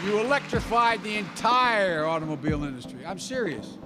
You electrified the entire automobile industry. I'm serious.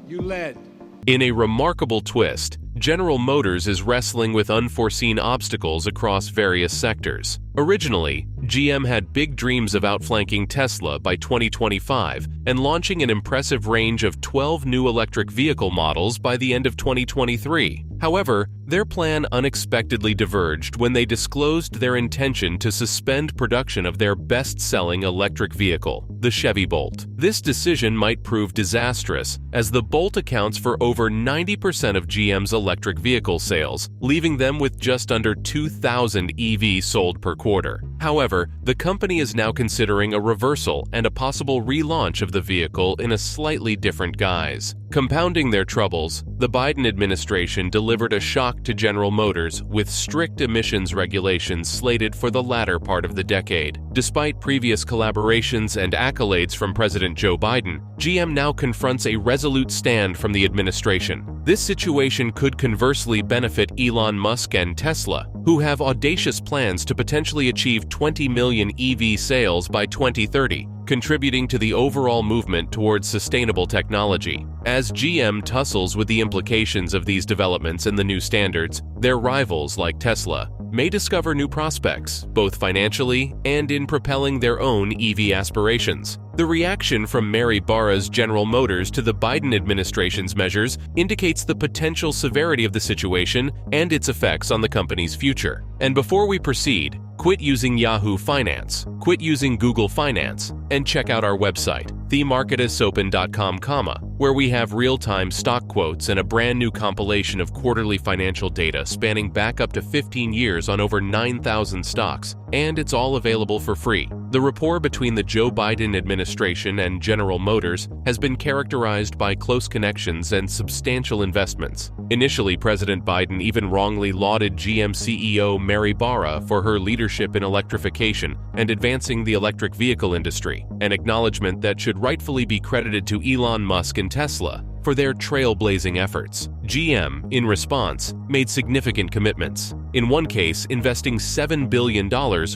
You led. In a remarkable twist, General Motors is wrestling with unforeseen obstacles across various sectors. Originally, GM had big dreams of outflanking Tesla by 2025 and launching an impressive range of 12 new electric vehicle models by the end of 2023. However, their plan unexpectedly diverged when they disclosed their intention to suspend production of their best-selling electric vehicle, the Chevy Bolt. This decision might prove disastrous, as the Bolt accounts for over 90% of GM's electric vehicle sales, leaving them with just under 2,000 EVs sold per quarter. However, the company is now considering a reversal and a possible relaunch of the vehicle in a slightly different guise. Compounding their troubles, the Biden administration delivered a shock to General Motors with strict emissions regulations slated for the latter part of the decade. Despite previous collaborations and accolades from President Joe Biden, GM now confronts a resolute stand from the administration. This situation could conversely benefit Elon Musk and Tesla, who have audacious plans to potentially achieve 20 million EV sales by 2030, contributing to the overall movement towards sustainable technology. As GM tussles with the implications of these developments and the new standards, their rivals like Tesla may discover new prospects, both financially and in propelling their own EV aspirations. The reaction from Mary Barra's General Motors to the Biden administration's measures indicates the potential severity of the situation and its effects on the company's future. And before we proceed, quit using Yahoo Finance, quit using Google Finance, and check out our website, themarketisopen.com, where we have real-time stock quotes and a brand new compilation of quarterly financial data spanning back up to 15 years on over 9,000 stocks, and it's all available for free. The rapport between the Joe Biden administration and General Motors has been characterized by close connections and substantial investments. Initially, President Biden even wrongly lauded GM CEO Mary Barra for her leadership in electrification and advancing the electric vehicle industry, an acknowledgement that should rightfully be credited to Elon Musk and Tesla for their trailblazing efforts. GM, in response, made significant commitments. In one case, investing $7 billion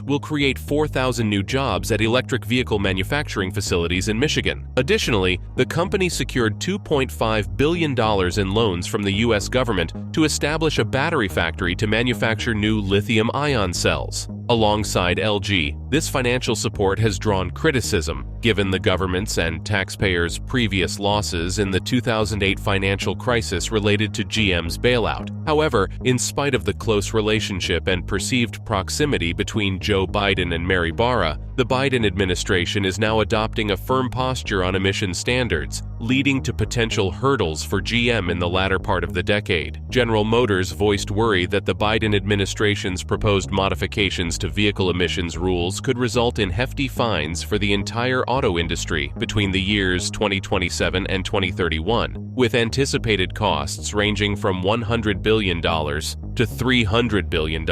will create 4,000 new jobs at electric vehicle manufacturing facilities in Michigan. Additionally, the company secured $2.5 billion in loans from the U.S. government to establish a battery factory to manufacture new lithium-ion cells. Alongside LG, this financial support has drawn criticism, given the government's and taxpayers' previous losses in the 2008 financial crisis related to GM's bailout. However, in spite of the close relationship and perceived proximity between Joe Biden and Mary Barra, the Biden administration is now adopting a firm posture on emission standards, leading to potential hurdles for GM in the latter part of the decade. General Motors voiced worry that the Biden administration's proposed modifications to vehicle emissions rules could result in hefty fines for the entire auto industry between the years 2027 and 2031, with anticipated costs ranging from $100 billion to $300 billion,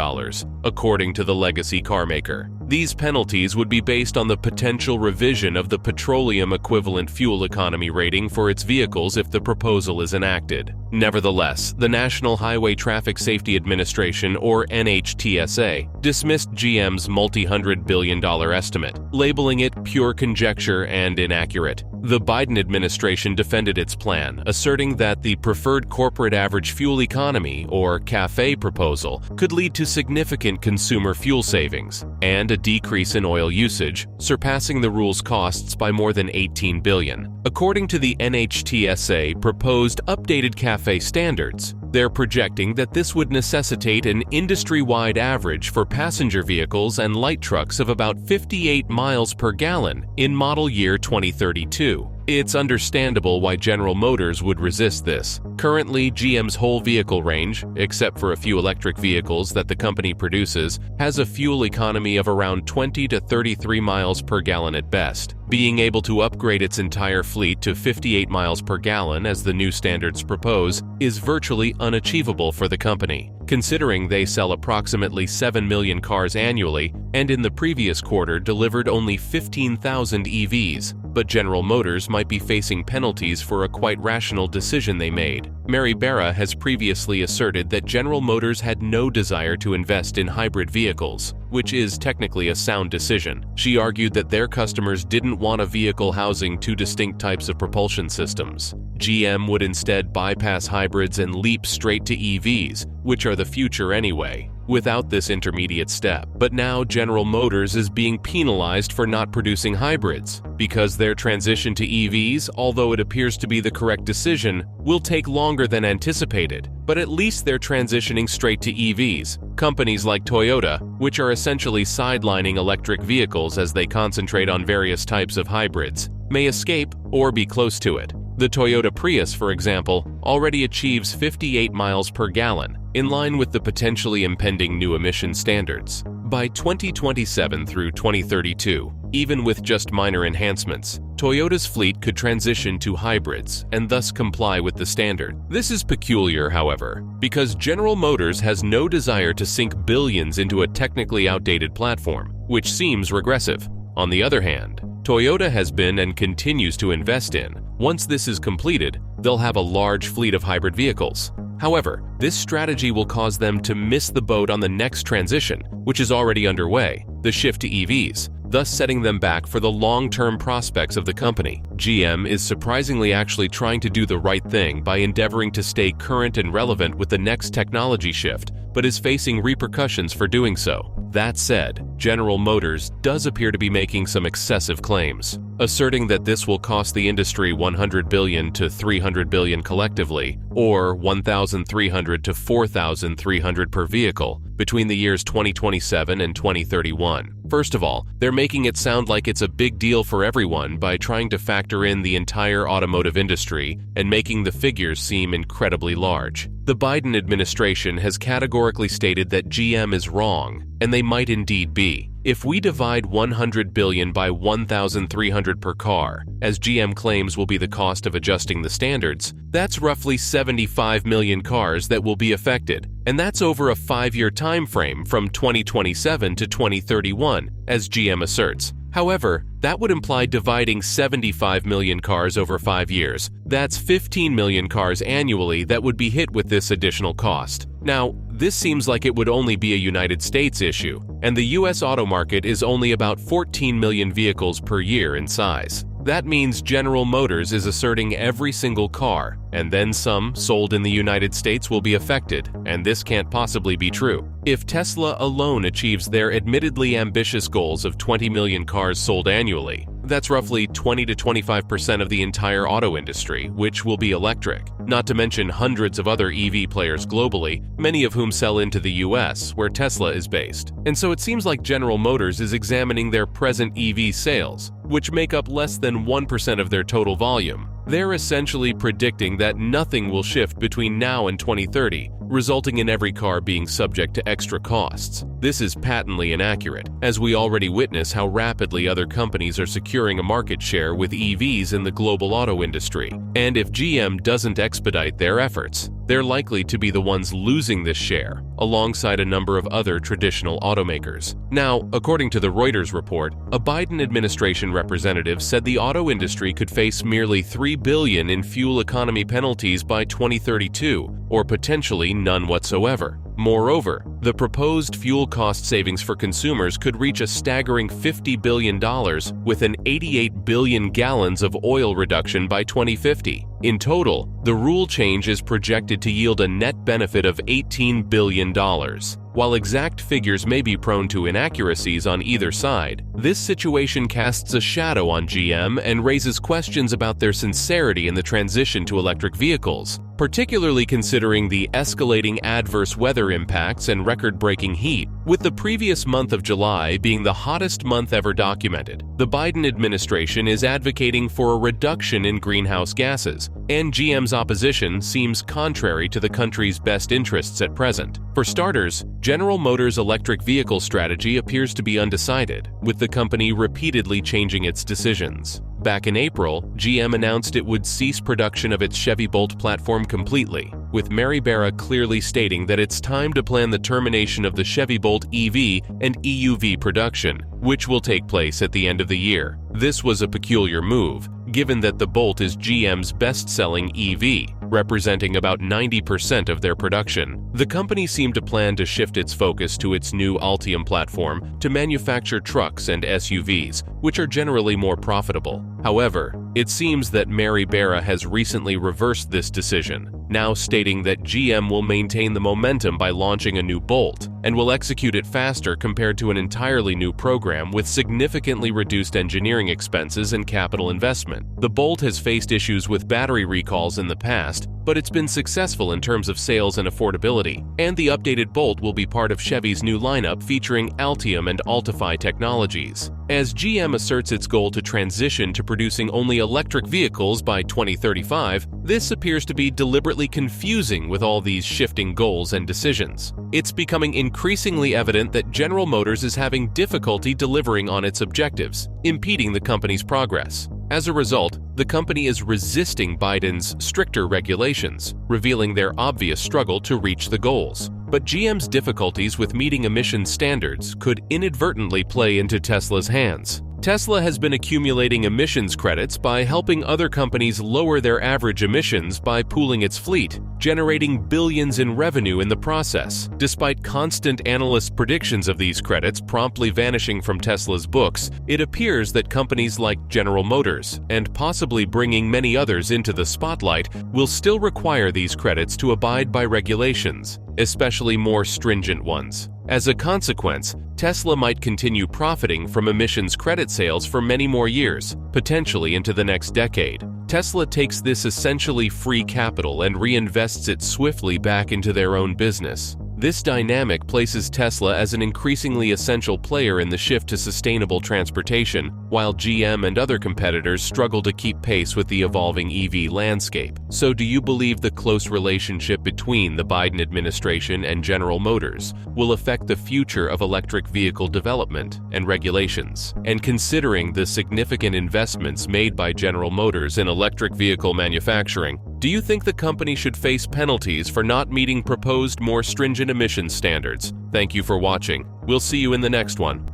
according to the legacy carmaker. These penalties would be based on the potential revision of the petroleum equivalent fuel economy rating for its vehicles if the proposal is enacted. Nevertheless, the National Highway Traffic Safety Administration, or NHTSA, dismissed GM's multi-hundred billion dollar estimate, labeling it pure conjecture and inaccurate. The Biden administration defended its plan, asserting that the preferred corporate average fuel economy, or CAFE proposal, could lead to significant consumer fuel savings and a decrease in oil usage, surpassing the rule's costs by more than $18 billion. According to the NHTSA proposed updated CAFE standards, they're projecting that this would necessitate an industry-wide average for passenger vehicles and light trucks of about 58 miles per gallon in model year 2032. It's understandable why General Motors would resist this. Currently, GM's whole vehicle range, except for a few electric vehicles that the company produces, has a fuel economy of around 20 to 33 miles per gallon at best. Being able to upgrade its entire fleet to 58 miles per gallon, as the new standards propose, is virtually unachievable for the company, considering they sell approximately 7 million cars annually and in the previous quarter delivered only 15,000 EVs. But General Motors might be facing penalties for a quite rational decision they made. Mary Barra has previously asserted that General Motors had no desire to invest in hybrid vehicles, which is technically a sound decision. She argued that their customers didn't want a vehicle housing two distinct types of propulsion systems. GM would instead bypass hybrids and leap straight to EVs, which are the future anyway, without this intermediate step. But now General Motors is being penalized for not producing hybrids, because their transition to EVs, although it appears to be the correct decision, will take longer than anticipated. But at least they're transitioning straight to EVs. Companies like Toyota, which are essentially sidelining electric vehicles as they concentrate on various types of hybrids, may escape or be close to it. The Toyota Prius, for example, already achieves 58 miles per gallon, in line with the potentially impending new emission standards. By 2027 through 2032, even with just minor enhancements, Toyota's fleet could transition to hybrids and thus comply with the standard. This is peculiar, however, because General Motors has no desire to sink billions into a technically outdated platform, which seems regressive. On the other hand, Toyota has been and continues to invest in. Once this is completed, they'll have a large fleet of hybrid vehicles. However, this strategy will cause them to miss the boat on the next transition, which is already underway, the shift to EVs, thus setting them back for the long-term prospects of the company. GM is surprisingly actually trying to do the right thing by endeavoring to stay current and relevant with the next technology shift, but is facing repercussions for doing so. That said, General Motors does appear to be making some excessive claims, asserting that this will cost the industry $100 billion to $300 billion collectively, or $1,300 to $4,300 per vehicle, between the years 2027 and 2031. First of all, they're making it sound like it's a big deal for everyone by trying to factor in the entire automotive industry and making the figures seem incredibly large. The Biden administration has categorically stated that GM is wrong, and they might indeed be. If we divide $100 billion by $1,300 per car, as GM claims will be the cost of adjusting the standards, that's roughly 75 million cars that will be affected, and that's over a 5-year time frame from 2027 to 2031, as GM asserts. However, that would imply dividing 75 million cars over 5 years. That's 15 million cars annually that would be hit with this additional cost. Now, this seems like it would only be a United States issue, and the US auto market is only about 14 million vehicles per year in size. That means General Motors is asserting every single car, and then some, sold in the United States will be affected, and this can't possibly be true. If Tesla alone achieves their admittedly ambitious goals of 20 million cars sold annually, that's roughly 20 to 25% of the entire auto industry, which will be electric, not to mention hundreds of other EV players globally, many of whom sell into the US, where Tesla is based. And so it seems like General Motors is examining their present EV sales, which make up less than 1% of their total volume. They're essentially predicting that nothing will shift between now and 2030, resulting in every car being subject to extra costs. This is patently inaccurate, as we already witness how rapidly other companies are securing a market share with EVs in the global auto industry. And if GM doesn't expedite their efforts, they're likely to be the ones losing this share, alongside a number of other traditional automakers. Now, according to the Reuters report, a Biden administration representative said the auto industry could face merely $3 billion in fuel economy penalties by 2032, or potentially none whatsoever. Moreover, the proposed fuel cost savings for consumers could reach a staggering $50 billion with an 88 billion gallons of oil reduction by 2050. In total, the rule change is projected to yield a net benefit of $18 billion. While exact figures may be prone to inaccuracies on either side, this situation casts a shadow on GM and raises questions about their sincerity in the transition to electric vehicles, particularly considering the escalating adverse weather impacts and record-breaking heat, with the previous month of July being the hottest month ever documented. The Biden administration is advocating for a reduction in greenhouse gases, and GM's opposition seems contrary to the country's best interests at present. For starters, General Motors' electric vehicle strategy appears to be undecided, with the company repeatedly changing its decisions. Back in April, GM announced it would cease production of its Chevy Bolt platform completely, with Barra clearly stating that it's time to plan the termination of the Chevy Bolt EV and EUV production, which will take place at the end of the year. This was a peculiar move, given that the Bolt is GM's best-selling EV, representing about 90% of their production. The company seemed to plan to shift its focus to its new Ultium platform to manufacture trucks and SUVs, which are generally more profitable. However, it seems that Mary Barra has recently reversed this decision, now stating that GM will maintain the momentum by launching a new Bolt and will execute it faster compared to an entirely new program with significantly reduced engineering expenses and capital investment. The Bolt has faced issues with battery recalls in the past, but it's been successful in terms of sales and affordability, and the updated Bolt will be part of Chevy's new lineup featuring Ultium and Ultify technologies. As GM asserts its goal to transition to producing only electric vehicles by 2035, this appears to be deliberately confusing with all these shifting goals and decisions. It's becoming increasingly evident that General Motors is having difficulty delivering on its objectives, impeding the company's progress. As a result, the company is resisting Biden's stricter regulations, revealing their obvious struggle to reach the goals. But GM's difficulties with meeting emission standards could inadvertently play into Tesla's hands. Tesla has been accumulating emissions credits by helping other companies lower their average emissions by pooling its fleet, generating billions in revenue in the process. Despite constant analyst predictions of these credits promptly vanishing from Tesla's books, it appears that companies like General Motors, and possibly bringing many others into the spotlight, will still require these credits to abide by regulations, especially more stringent ones. As a consequence, Tesla might continue profiting from emissions credit sales for many more years, potentially into the next decade. Tesla takes this essentially free capital and reinvests it swiftly back into their own business. This dynamic places Tesla as an increasingly essential player in the shift to sustainable transportation, while GM and other competitors struggle to keep pace with the evolving EV landscape. So do you believe the close relationship between the Biden administration and General Motors will affect the future of electric vehicle development and regulations? And considering the significant investments made by General Motors in electric vehicle manufacturing, do you think the company should face penalties for not meeting proposed more stringent emission standards? Thank you for watching. We'll see you in the next one.